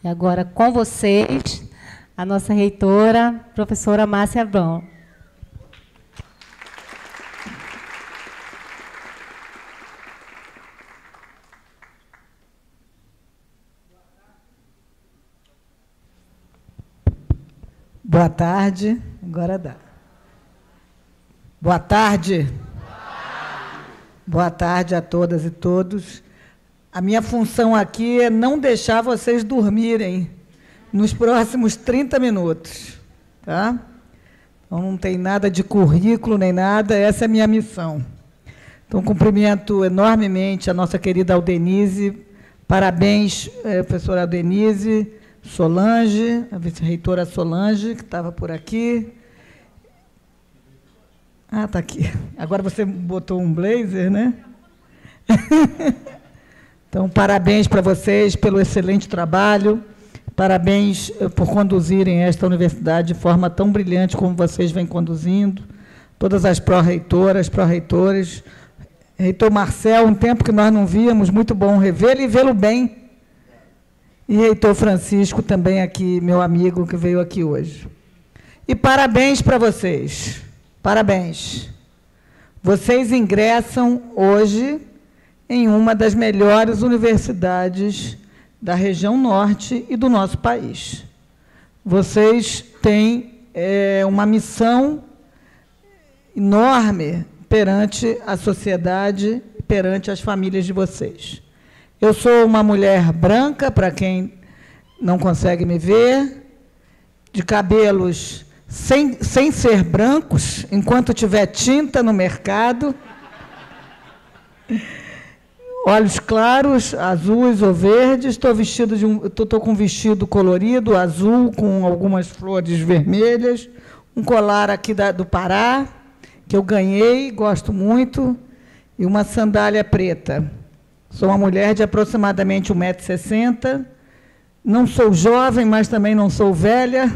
E agora, com vocês, a nossa reitora, professora Márcia Abrão. Boa tarde. Agora dá. Boa tarde. Boa tarde a todas e todos. A minha função aqui é não deixar vocês dormirem nos próximos 30 minutos. Tá? Então, não tem nada de currículo nem nada, essa é a minha missão. Então, cumprimento enormemente a nossa querida Aldenise. Parabéns, professora Aldenise, Solange, a vice-reitora Solange, que estava por aqui. Ah, está aqui. Agora você botou um blazer, né? Então, parabéns para vocês pelo excelente trabalho. Parabéns por conduzirem esta universidade de forma tão brilhante como vocês vêm conduzindo. Todas as pró-reitoras, pró-reitores. Reitor Marcel, um tempo que nós não víamos, muito bom revê-lo e vê-lo bem. E reitor Francisco, também aqui, meu amigo, que veio aqui hoje. E parabéns para vocês. Parabéns. Vocês ingressam hoje em uma das melhores universidades da região norte e do nosso país. Vocês têm uma missão enorme perante a sociedade, perante as famílias de vocês. Eu sou uma mulher branca, para quem não consegue me ver, de cabelos sem ser brancos, enquanto tiver tinta no mercado, olhos claros, azuis ou verdes, estou com um vestido colorido, azul, com algumas flores vermelhas, um colar aqui do Pará, que eu ganhei, gosto muito, e uma sandália preta. Sou uma mulher de aproximadamente 1,60 m, não sou jovem, mas também não sou velha.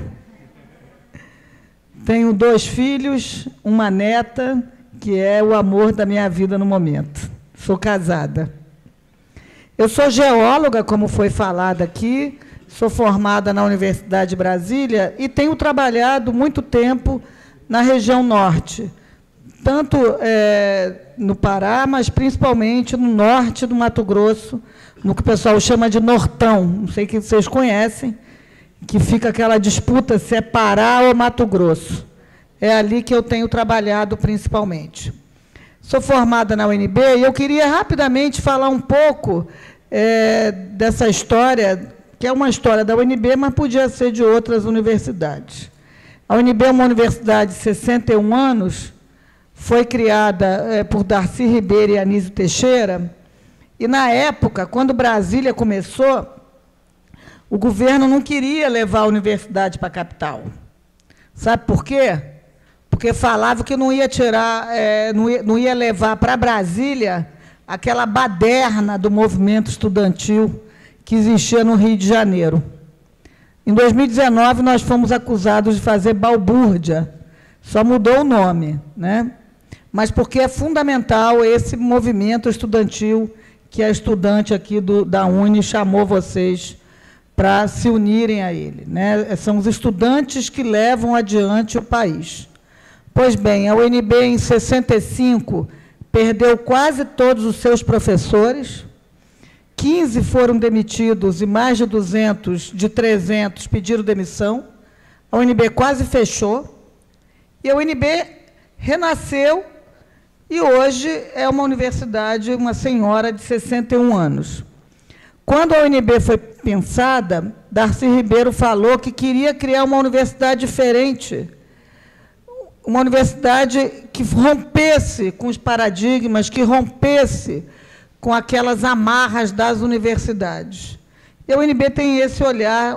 Tenho 2 filhos, uma neta, que é o amor da minha vida no momento. Sou casada. Eu sou geóloga, como foi falado aqui, sou formada na Universidade de Brasília e tenho trabalhado muito tempo na região norte, tanto no Pará, mas principalmente no norte do Mato Grosso, no que o pessoal chama de Nortão, não sei se vocês conhecem, que fica aquela disputa se é Pará ou Mato Grosso. É ali que eu tenho trabalhado principalmente. Sou formada na UNB e eu queria rapidamente falar um pouco dessa história, que é uma história da UNB, mas podia ser de outras universidades. A UNB é uma universidade de 61 anos, foi criada por Darcy Ribeiro e Anísio Teixeira, e, na época, quando Brasília começou, o governo não queria levar a universidade para a capital. Sabe por quê? Porque falava que não ia tirar, não ia levar para Brasília aquela baderna do movimento estudantil que existia no Rio de Janeiro. Em 2019, nós fomos acusados de fazer balbúrdia, só mudou o nome, né? Mas porque é fundamental esse movimento estudantil que a estudante aqui da UNE chamou vocês para se unirem a ele, né? São os estudantes que levam adiante o país. Pois bem, a UNB, em 65, perdeu quase todos os seus professores, 15 foram demitidos e mais de 200, de 300, pediram demissão. A UNB quase fechou, e a UNB renasceu, e hoje é uma universidade, uma senhora de 61 anos. Quando a UNB foi pensada, Darcy Ribeiro falou que queria criar uma universidade diferente, uma universidade que rompesse com os paradigmas, que rompesse com aquelas amarras das universidades. E a UNB tem esse olhar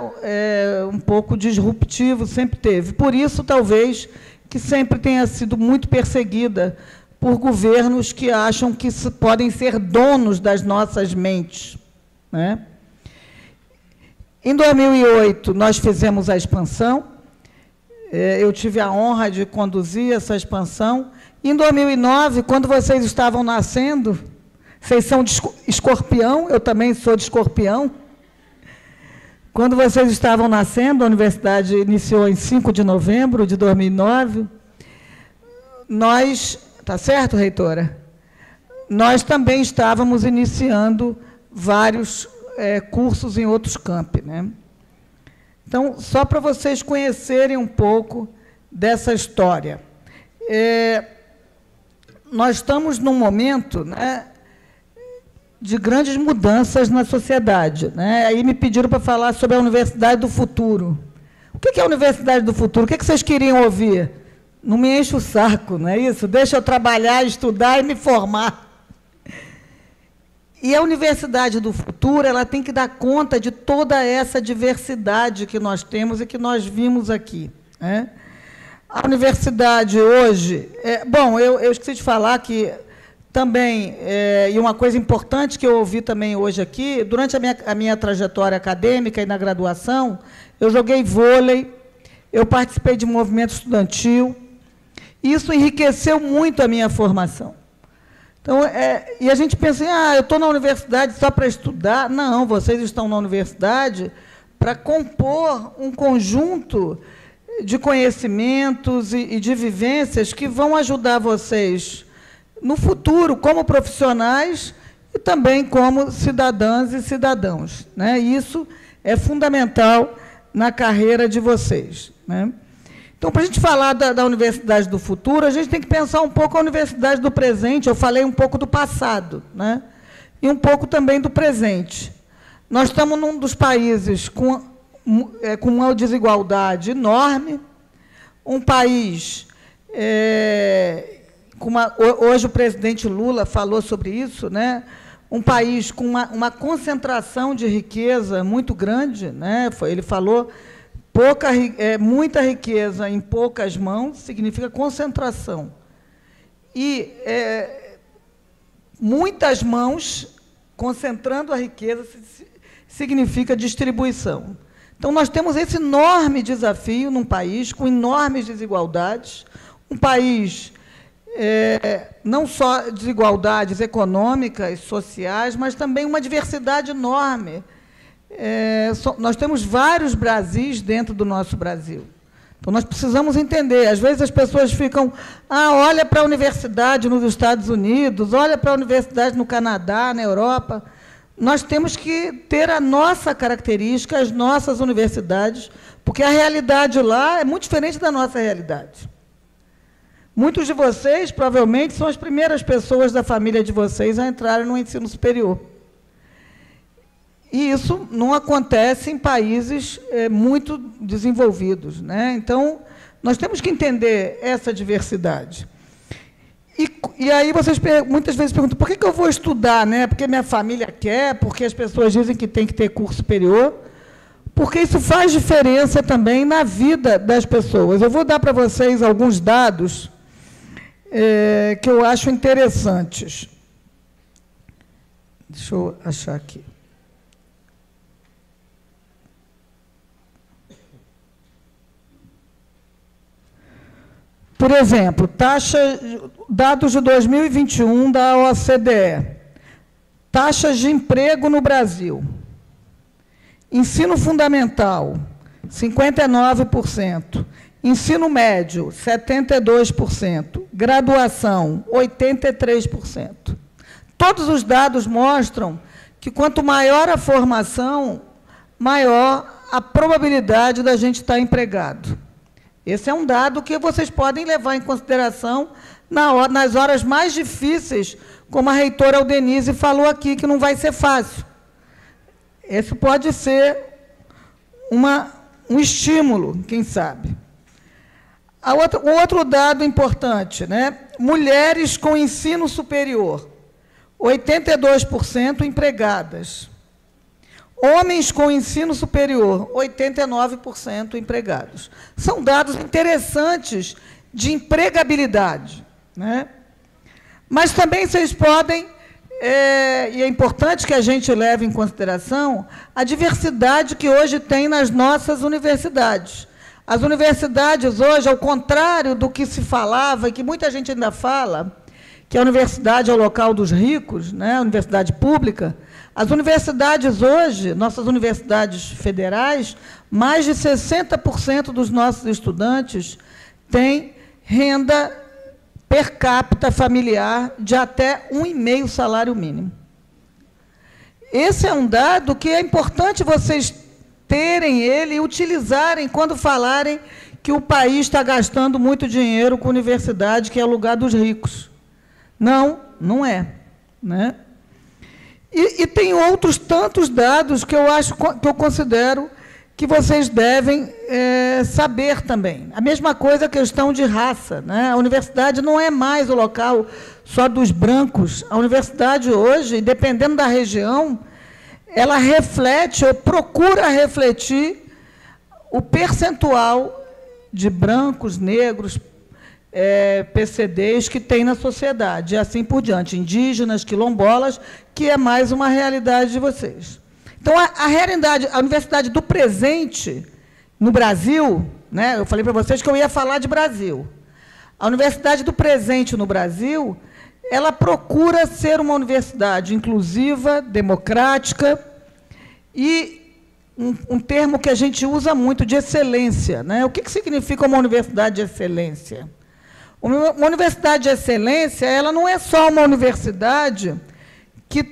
um pouco disruptivo, sempre teve. Por isso, talvez, que sempre tenha sido muito perseguida por governos que acham que podem ser donos das nossas mentes, né? Em 2008, nós fizemos a expansão. Eu tive a honra de conduzir essa expansão. Em 2009, quando vocês estavam nascendo, vocês são de Escorpião, eu também sou de Escorpião, Quando vocês estavam nascendo, a universidade iniciou em 5 de novembro de 2009, nós, tá certo, reitora? Nós também estávamos iniciando vários cursos em outros campi, né? Então, só para vocês conhecerem um pouco dessa história. Nós estamos num momento, né, de grandes mudanças na sociedade, né? Aí me pediram para falar sobre a Universidade do Futuro. O que é a Universidade do Futuro? O que vocês queriam ouvir? Não me enche o saco, não é isso? Deixa eu trabalhar, estudar e me formar. E a Universidade do Futuro, ela tem que dar conta de toda essa diversidade que nós temos e que nós vimos aqui, né? A universidade hoje... bom, eu esqueci de falar que também, e uma coisa importante que eu ouvi também hoje aqui, durante a minha trajetória acadêmica e na graduação, eu joguei vôlei, eu participei de movimento estudantil, e isso enriqueceu muito a minha formação. Então, e a gente pensa, eu estou na universidade só para estudar. Não, vocês estão na universidade para compor um conjunto de conhecimentos e de vivências que vão ajudar vocês no futuro, como profissionais e também como cidadãs e cidadãos, né? Isso é fundamental na carreira de vocês, né? Então, para a gente falar da Universidade do Futuro, a gente tem que pensar um pouco a Universidade do presente. Eu falei um pouco do passado, né? E um pouco também do presente. Nós estamos num dos países com uma desigualdade enorme, um país hoje o presidente Lula falou sobre isso, né? Um país com uma concentração de riqueza muito grande, né? Ele falou... muita riqueza em poucas mãos significa concentração. E muitas mãos concentrando a riqueza significa distribuição. Então, nós temos esse enorme desafio num país com enormes desigualdades, um país não só desigualdades econômicas, sociais, mas também uma diversidade enorme. Nós temos vários Brasis dentro do nosso Brasil. Então, nós precisamos entender. Às vezes, as pessoas ficam... olha para a universidade nos Estados Unidos, olha para a universidade no Canadá, na Europa. Nós temos que ter a nossa característica, as nossas universidades, porque a realidade lá é muito diferente da nossa realidade. Muitos de vocês, provavelmente, são as primeiras pessoas da família de vocês a entrarem no ensino superior. E isso não acontece em países muito desenvolvidos, né? Então, nós temos que entender essa diversidade. E aí vocês muitas vezes perguntam, por que eu vou estudar? Né? Porque minha família quer, porque as pessoas dizem que tem que ter curso superior, porque isso faz diferença também na vida das pessoas. Eu vou dar para vocês alguns dados que eu acho interessantes. Deixa eu achar aqui. Por exemplo, dados de 2021 da OCDE. Taxas de emprego no Brasil. Ensino fundamental, 59%. Ensino médio, 72%. Graduação, 83%. Todos os dados mostram que, quanto maior a formação, maior a probabilidade da gente estar empregado. Esse é um dado que vocês podem levar em consideração nas horas mais difíceis, como a reitora Aldenise falou aqui, que não vai ser fácil. Esse pode ser um estímulo, quem sabe. O outro dado importante, né? Mulheres com ensino superior, 82% empregadas. Homens com ensino superior, 89% empregados. São dados interessantes de empregabilidade, né? Mas também vocês podem, e é importante que a gente leve em consideração, a diversidade que hoje tem nas nossas universidades. As universidades hoje, ao contrário do que se falava, e que muita gente ainda fala, que a universidade é o local dos ricos, né? A universidade pública, As universidades hoje, nossas universidades federais, mais de 60% dos nossos estudantes têm renda per capita familiar de até 1,5 salário mínimo. Esse é um dado que é importante vocês terem ele e utilizarem quando falarem que o país está gastando muito dinheiro com universidade, que é o lugar dos ricos. Não, não é, né? E tem outros tantos dados que eu considero que vocês devem saber também. A mesma coisa a questão de raça, né? A universidade não é mais o local só dos brancos. A universidade hoje, dependendo da região, ela reflete ou procura refletir o percentual de brancos, negros, PCDs que tem na sociedade, e assim por diante, indígenas, quilombolas, que é mais uma realidade de vocês. Então, a realidade, a universidade do presente, no Brasil, né, eu falei para vocês que eu ia falar de Brasil. A universidade do presente no Brasil, ela procura ser uma universidade inclusiva, democrática e um termo que a gente usa muito, de excelência, né? O que significa uma universidade de excelência? Uma universidade de excelência, ela não é só uma universidade que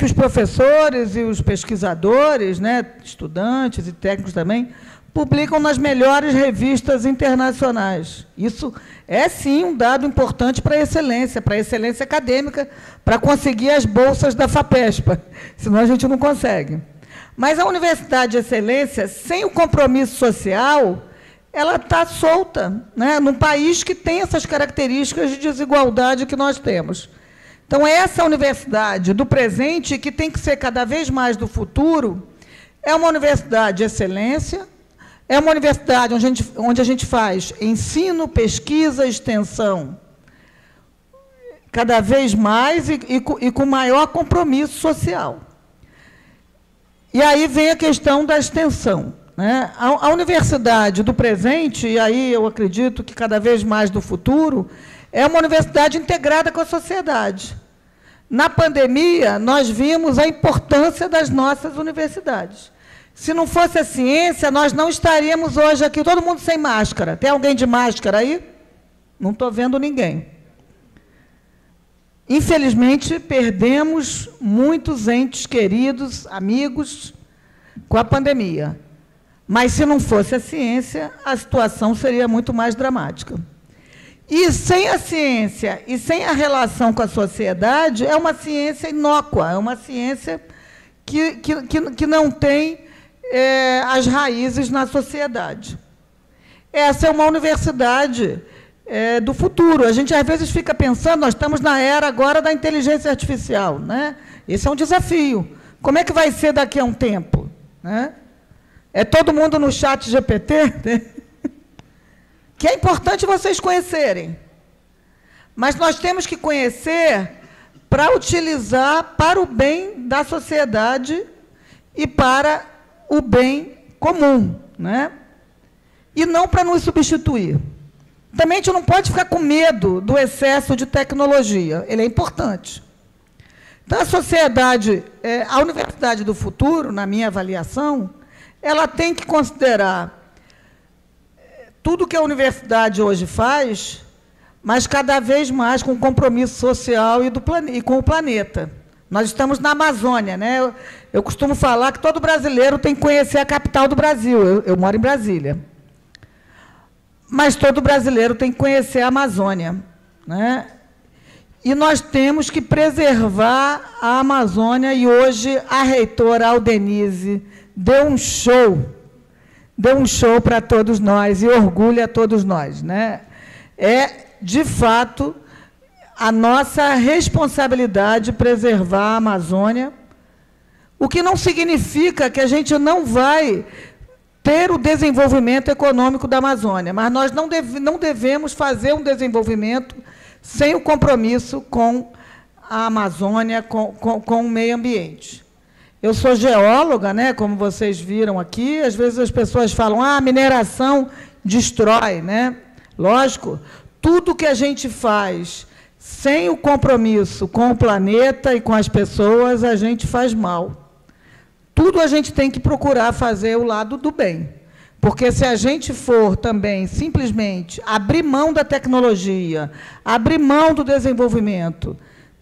os professores e os pesquisadores, né, estudantes e técnicos também, publicam nas melhores revistas internacionais. Isso é, sim, um dado importante para a excelência acadêmica, para conseguir as bolsas da FAPESPA, senão a gente não consegue. Mas a universidade de excelência, sem o compromisso social, ela está solta, né, num país que tem essas características de desigualdade que nós temos. Então, essa universidade do presente, que tem que ser cada vez mais do futuro, é uma universidade de excelência, é uma universidade onde a gente faz ensino, pesquisa, extensão, cada vez mais e com maior compromisso social. E aí vem a questão da extensão, né? A universidade do presente, e aí eu acredito que cada vez mais do futuro, é uma universidade integrada com a sociedade. Na pandemia, nós vimos a importância das nossas universidades. Se não fosse a ciência, nós não estaríamos hoje aqui, todo mundo sem máscara. Tem alguém de máscara aí? Não estou vendo ninguém. Infelizmente, perdemos muitos entes queridos, amigos, com a pandemia. Mas, se não fosse a ciência, a situação seria muito mais dramática. E sem a ciência e sem a relação com a sociedade, é uma ciência inócua, é uma ciência que não tem as raízes na sociedade. Essa é uma universidade do futuro. A gente, às vezes, fica pensando, nós estamos na era agora da inteligência artificial, né? Esse é um desafio. Como é que vai ser daqui a um tempo, né? É todo mundo no chat GPT, né? Que é importante vocês conhecerem. Mas nós temos que conhecer para utilizar para o bem da sociedade e para o bem comum, né? E não para nos substituir. Também a gente não pode ficar com medo do excesso de tecnologia. Ele é importante. Então, a sociedade, a universidade do futuro, na minha avaliação, ela tem que considerar tudo que a universidade hoje faz, mas cada vez mais com compromisso social e com o planeta. Nós estamos na Amazônia, né? Eu costumo falar que todo brasileiro tem que conhecer a capital do Brasil. Eu moro em Brasília. Mas todo brasileiro tem que conhecer a Amazônia, né? E nós temos que preservar a Amazônia, e hoje a reitora Aldenise deu um show para todos nós e orgulha a todos nós, né? É, de fato, a nossa responsabilidade preservar a Amazônia, o que não significa que a gente não vai ter o desenvolvimento econômico da Amazônia, mas nós não devemos fazer um desenvolvimento sem o compromisso com a Amazônia, com o meio ambiente. Eu sou geóloga, né, como vocês viram aqui, às vezes as pessoas falam, a mineração destrói, né? Lógico, tudo que a gente faz Sem o compromisso com o planeta e com as pessoas, a gente faz mal. Tudo a gente tem que procurar fazer o lado do bem. Porque se a gente for também simplesmente abrir mão da tecnologia, abrir mão do desenvolvimento,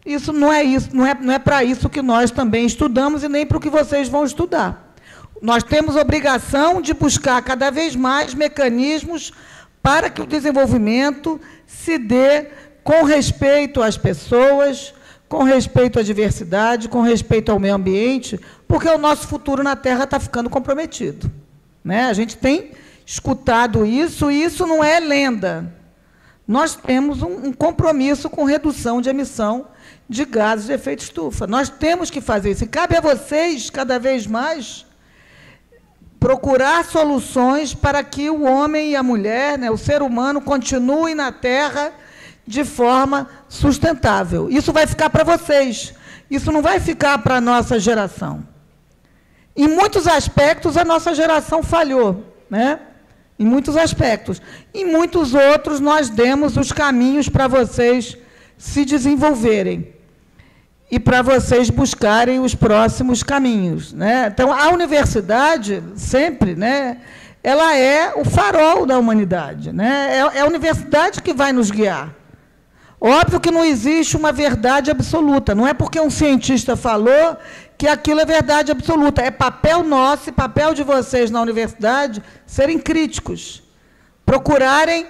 isso não é para isso que nós também estudamos e nem para o que vocês vão estudar. Nós temos obrigação de buscar cada vez mais mecanismos para que o desenvolvimento se dê com respeito às pessoas, com respeito à diversidade, com respeito ao meio ambiente, porque o nosso futuro na Terra está ficando comprometido. Né? A gente tem escutado isso, e isso não é lenda. Nós temos um compromisso com redução de emissão de gases de efeito estufa. Nós temos que fazer isso. E cabe a vocês, cada vez mais, procurar soluções para que o homem e a mulher, né, o ser humano, continuem na Terra de forma sustentável. Isso vai ficar para vocês. Isso não vai ficar para a nossa geração. Em muitos aspectos, a nossa geração falhou, né? Em muitos aspectos. Em muitos outros, nós demos os caminhos para vocês se desenvolverem e para vocês buscarem os próximos caminhos, né? Então, a universidade, sempre, né, ela é o farol da humanidade, né? É a universidade que vai nos guiar. Óbvio que não existe uma verdade absoluta. Não é porque um cientista falou que aquilo é verdade absoluta. É papel nosso e papel de vocês na universidade serem críticos, procurarem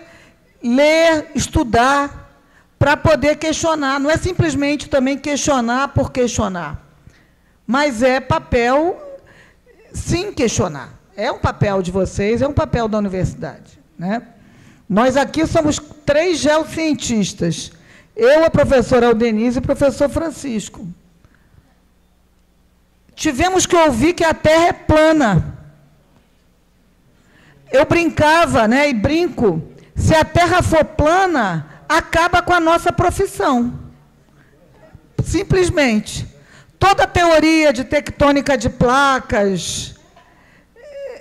ler, estudar, para poder questionar. Não é simplesmente também questionar por questionar, mas é papel, sim, questionar. É um papel de vocês, é um papel da universidade, né? Nós aqui somos 3 geocientistas. Eu, a professora Aldenise e o professor Francisco. Tivemos que ouvir que a Terra é plana. Eu brincava, né, e brinco, se a Terra for plana, acaba com a nossa profissão. Simplesmente. Toda a teoria de tectônica de placas,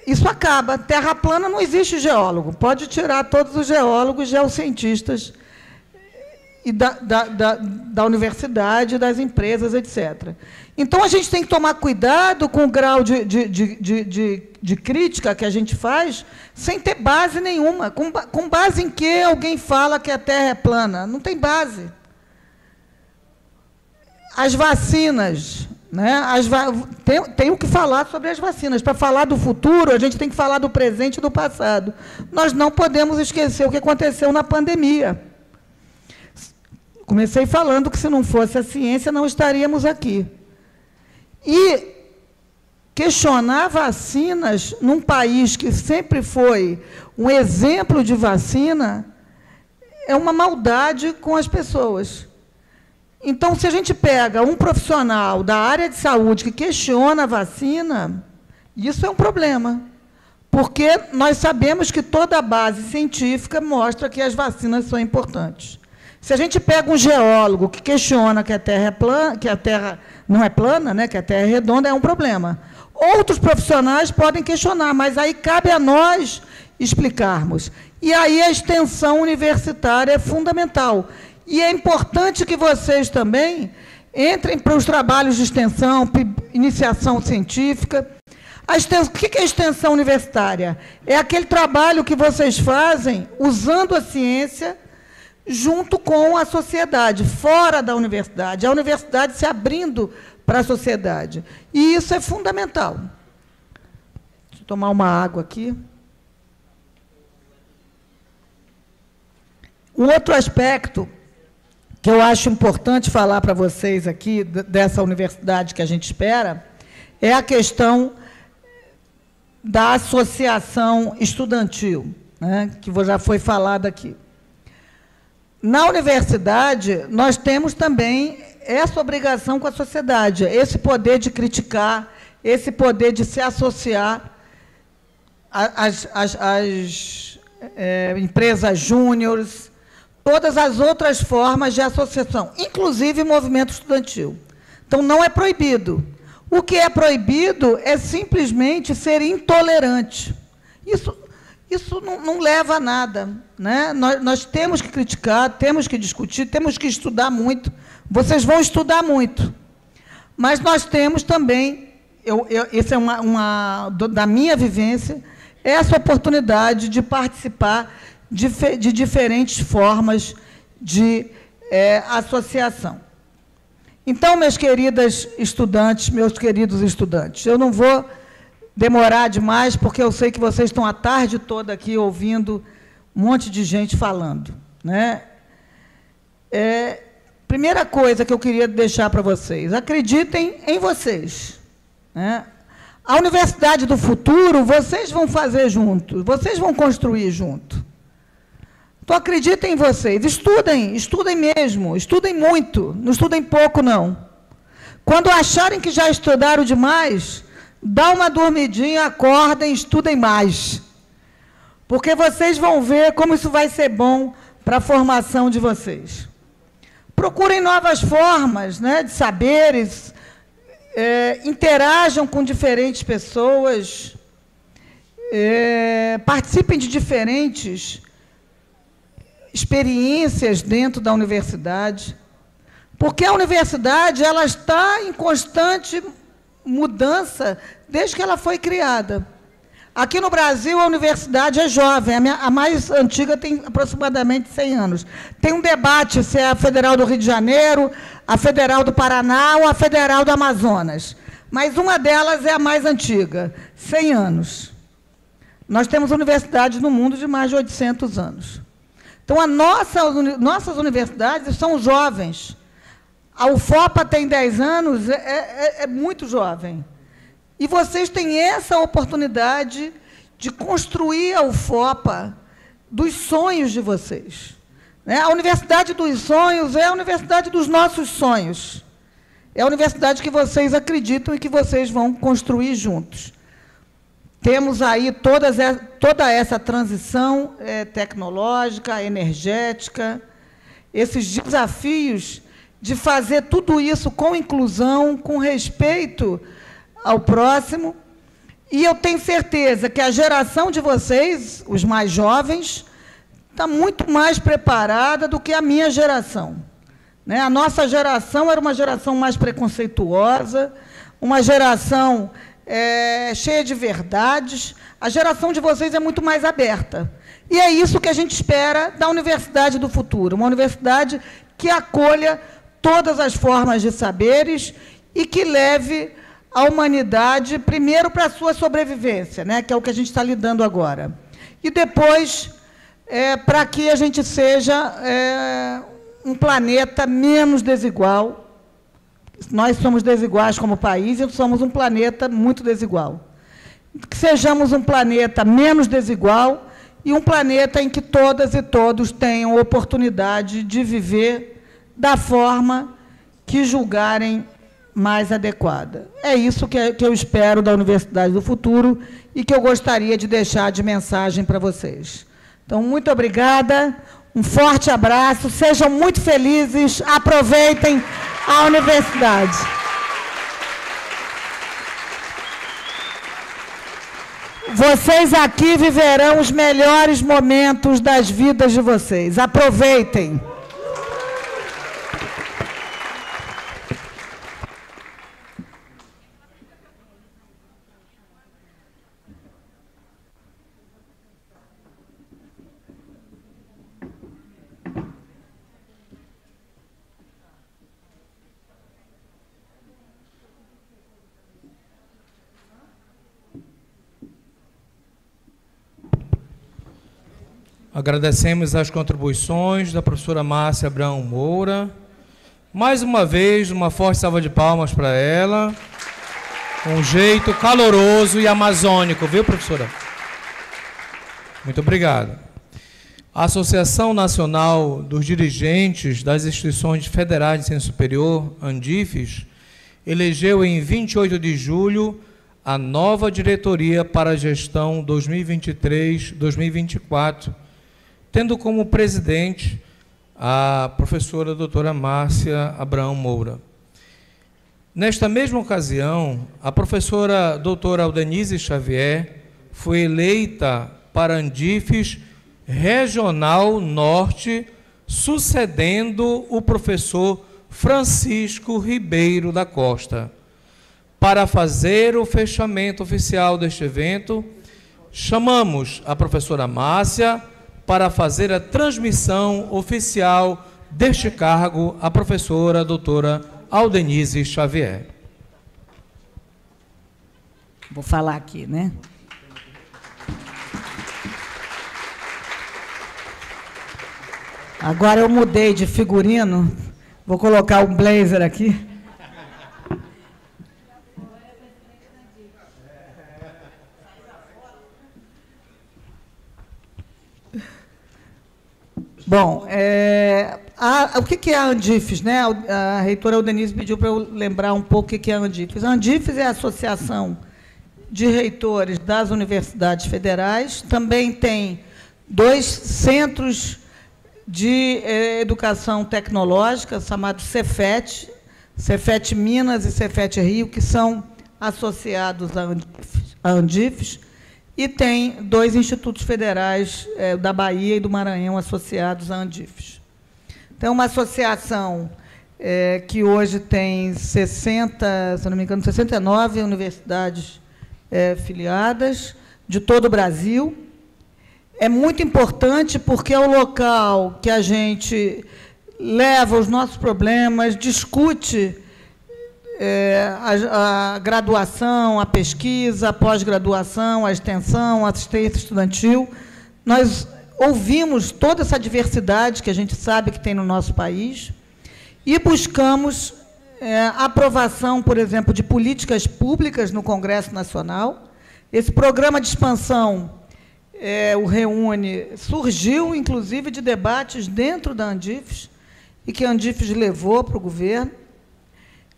isso acaba. Terra plana não existe geólogo. Pode tirar todos os geólogos, geocientistas e da universidade, das empresas, etc. Então, a gente tem que tomar cuidado com o grau de crítica que a gente faz, sem ter base nenhuma. Com base em que alguém fala que a Terra é plana? Não tem base. As vacinas, né? Tenho que falar sobre as vacinas. Para falar do futuro, a gente tem que falar do presente e do passado. Nós não podemos esquecer o que aconteceu na pandemia. Comecei falando que, se não fosse a ciência, não estaríamos aqui. E questionar vacinas num país que sempre foi um exemplo de vacina é uma maldade com as pessoas. Então, se a gente pega um profissional da área de saúde que questiona a vacina, isso é um problema, porque nós sabemos que toda a base científica mostra que as vacinas são importantes. Se a gente pega um geólogo que questiona que a Terra é plana, que a Terra não é plana, né, que a Terra é redonda, é um problema. Outros profissionais podem questionar, mas aí cabe a nós explicarmos. E aí a extensão universitária é fundamental. E é importante que vocês também entrem para os trabalhos de extensão, iniciação científica. O que é a extensão universitária? É aquele trabalho que vocês fazem usando a ciência junto com a sociedade, fora da universidade, a universidade se abrindo para a sociedade. E isso é fundamental. Deixa eu tomar uma água aqui. Um outro aspecto que eu acho importante falar para vocês aqui, dessa universidade que a gente espera, é a questão da associação estudantil, né, que já foi falada aqui. Na universidade, nós temos também essa obrigação com a sociedade, esse poder de criticar, esse poder de se associar às empresas júniores, todas as outras formas de associação, inclusive movimento estudantil. Então, não é proibido. O que é proibido é simplesmente ser intolerante. isso não leva a nada, né? Nós temos que criticar, temos que discutir, temos que estudar muito. Vocês vão estudar muito. Mas nós temos também, essa é da minha vivência, essa oportunidade de participar de diferentes formas de associação. Então, minhas queridas estudantes, meus queridos estudantes, eu não vou demorar demais, porque eu sei que vocês estão a tarde toda aqui ouvindo um monte de gente falando, né? Primeira coisa que eu queria deixar para vocês, acreditem em vocês, né? A Universidade do Futuro, vocês vão fazer junto, vocês vão construir junto. Então, acreditem em vocês, estudem mesmo, estudem muito, não estudem pouco, não. Quando acharem que já estudaram demais, dá uma dormidinha, acordem, estudem mais. Porque vocês vão ver como isso vai ser bom para a formação de vocês. Procurem novas formas, né, de saberes, interajam com diferentes pessoas, participem de diferentes experiências dentro da universidade, porque a universidade ela está em constante mudança desde que ela foi criada. Aqui no Brasil, a universidade é jovem, a mais antiga tem aproximadamente 100 anos. Tem um debate se é a Federal do Rio de Janeiro, a Federal do Paraná ou a Federal do Amazonas. Mas uma delas é a mais antiga, 100 anos. Nós temos universidades no mundo de mais de 800 anos. Então, nossas universidades são jovens. A UFOPA tem 10 anos, é muito jovem. E vocês têm essa oportunidade de construir a UFOPA dos sonhos de vocês. A Universidade dos Sonhos é a universidade dos nossos sonhos. É a universidade que vocês acreditam e que vocês vão construir juntos. Temos aí toda essa transição tecnológica, energética, esses desafios de fazer tudo isso com inclusão, com respeito ao próximo. E eu tenho certeza que a geração de vocês, os mais jovens, está muito mais preparada do que a minha geração. A nossa geração era uma geração mais preconceituosa, uma geração cheia de verdades. A geração de vocês é muito mais aberta. E é isso que a gente espera da Universidade do Futuro, uma universidade que acolha todas as formas de saberes e que leve a humanidade, primeiro, para a sua sobrevivência, que é o que a gente está lidando agora, e depois, para que a gente seja um planeta menos desigual. Nós somos desiguais como país e somos um planeta muito desigual. Que sejamos um planeta menos desigual e um planeta em que todas e todos tenham oportunidade de viver da forma que julgarem mais adequada. É isso que eu espero da Universidade do Futuro e que eu gostaria de deixar de mensagem para vocês. Então, muito obrigada, um forte abraço, sejam muito felizes, aproveitem a universidade. Vocês aqui viverão os melhores momentos das vidas de vocês. Aproveitem. Agradecemos as contribuições da professora Márcia Abrão Moura. Mais uma vez, uma forte salva de palmas para ela. Um jeito caloroso e amazônico, viu, professora? Muito obrigado. A Associação Nacional dos Dirigentes das Instituições Federais de Ensino Superior, ANDIFES, elegeu em 28 de julho a nova diretoria para a gestão 2023-2024, tendo como presidente a professora doutora Márcia Abrão Moura. Nesta mesma ocasião, a professora doutora Aldenise Xavier foi eleita para Andifes Regional Norte, sucedendo o professor Francisco Ribeiro da Costa. Para fazer o fechamento oficial deste evento, chamamos a professora Márcia para fazer a transmissão oficial deste cargo, a professora doutora Aldenise Xavier. Vou falar aqui, né? Agora eu mudei de figurino, vou colocar um blazer aqui. Bom, o que é a Andifes, né? A reitora Aldenise pediu para eu lembrar um pouco o que é a Andifes. A Andifes é a Associação de Reitores das Universidades Federais, também tem 2 centros de educação tecnológica, chamados Cefet, Cefet Minas e Cefet Rio, que são associados à Andifes, e tem 2 institutos federais da Bahia e do Maranhão associados à Andifes. Então, uma associação que hoje tem 60, se não me engano, 69 universidades filiadas de todo o Brasil. É muito importante porque é o local que a gente leva os nossos problemas, discute a graduação, a pesquisa, a pós-graduação, a extensão, a assistência estudantil. Nós ouvimos toda essa diversidade que a gente sabe que tem no nosso país e buscamos a aprovação, por exemplo, de políticas públicas no Congresso Nacional. Esse programa de expansão, o Reúne, surgiu, inclusive, de debates dentro da Andifes, e que a Andifes levou para o governo.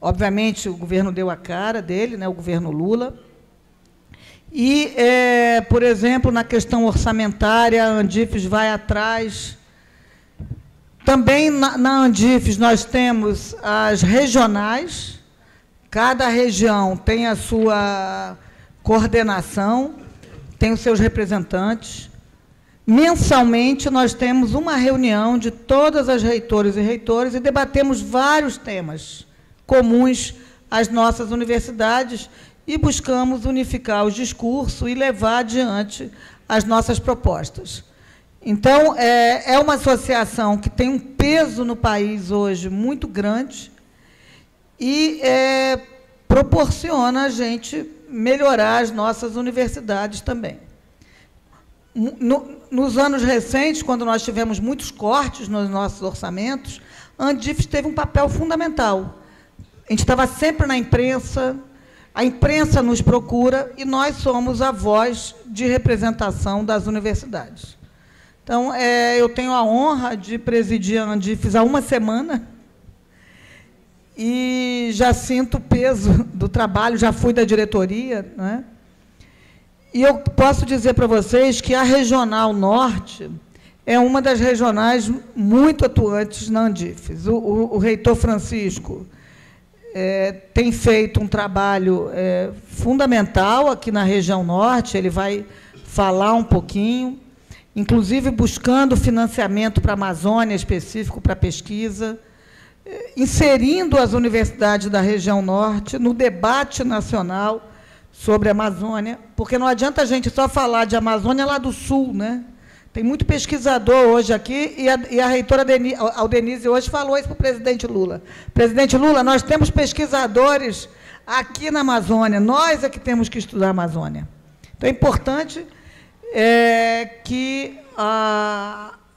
Obviamente, o governo deu a cara dele, né, o governo Lula. E, por exemplo, na questão orçamentária, a Andifes vai atrás. Também na Andifes nós temos as regionais, cada região tem a sua coordenação, tem os seus representantes. Mensalmente nós temos uma reunião de todas as reitores e reitores e debatemos vários temas comuns às nossas universidades e buscamos unificar o discurso e levar adiante as nossas propostas. Então, é uma associação que tem um peso no país hoje muito grande e proporciona a gente melhorar as nossas universidades também. Nos anos recentes, quando nós tivemos muitos cortes nos nossos orçamentos, a Andifes teve um papel fundamental. A gente estava sempre na imprensa, a imprensa nos procura e nós somos a voz de representação das universidades. Então, eu tenho a honra de presidir a Andifes há uma semana e já sinto o peso do trabalho, já fui da diretoria, né? E eu posso dizer para vocês que a Regional Norte é uma das regionais muito atuantes na Andifes. O reitor Francisco tem feito um trabalho fundamental aqui na região Norte, ele vai falar um pouquinho, inclusive buscando financiamento para a Amazônia específico para pesquisa, inserindo as universidades da região Norte no debate nacional sobre a Amazônia, porque não adianta a gente só falar de Amazônia lá do Sul, né? Tem muito pesquisador hoje aqui, e a reitora Aldenise hoje falou isso para o presidente Lula. Presidente Lula, nós temos pesquisadores aqui na Amazônia, nós é que temos que estudar a Amazônia. Então, é importante que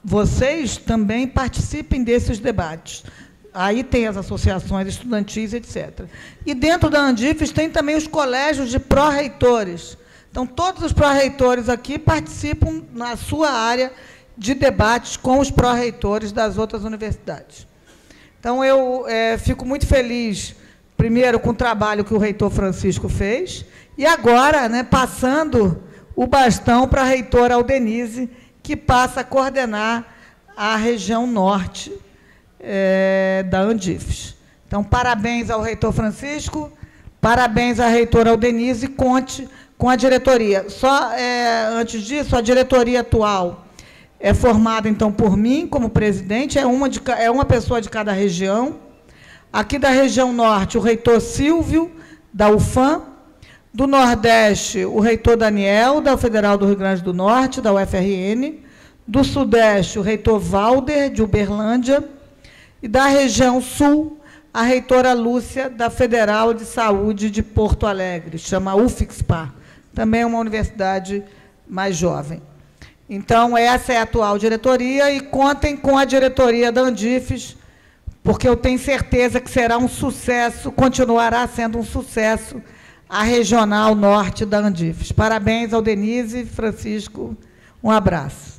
vocês também participem desses debates. Aí tem as associações estudantis, etc. E dentro da Andifes tem também os colégios de pró-reitores. Então, todos os pró-reitores aqui participam na sua área de debates com os pró-reitores das outras universidades. Então, eu fico muito feliz, primeiro, com o trabalho que o reitor Francisco fez, e agora, né, passando o bastão para a reitora Aldenise, que passa a coordenar a região norte da Andifes. Então, parabéns ao reitor Francisco, parabéns à reitora Aldenise, conte com a diretoria. Só, antes disso, a diretoria atual é formada, então, por mim, como presidente, é uma pessoa de cada região. Aqui da região norte, o reitor Silvio, da UFAM. Do Nordeste, o reitor Daniel, da Federal do Rio Grande do Norte, da UFRN. Do Sudeste, o reitor Valder, de Uberlândia. E da região Sul, a reitora Lúcia, da Federal de Saúde de Porto Alegre, chama UFIXPAR. Também é uma universidade mais jovem. Então, essa é a atual diretoria, e contem com a diretoria da Andifes, porque eu tenho certeza que será um sucesso, continuará sendo um sucesso, a Regional Norte da Andifes. Parabéns ao Denise, Francisco, um abraço.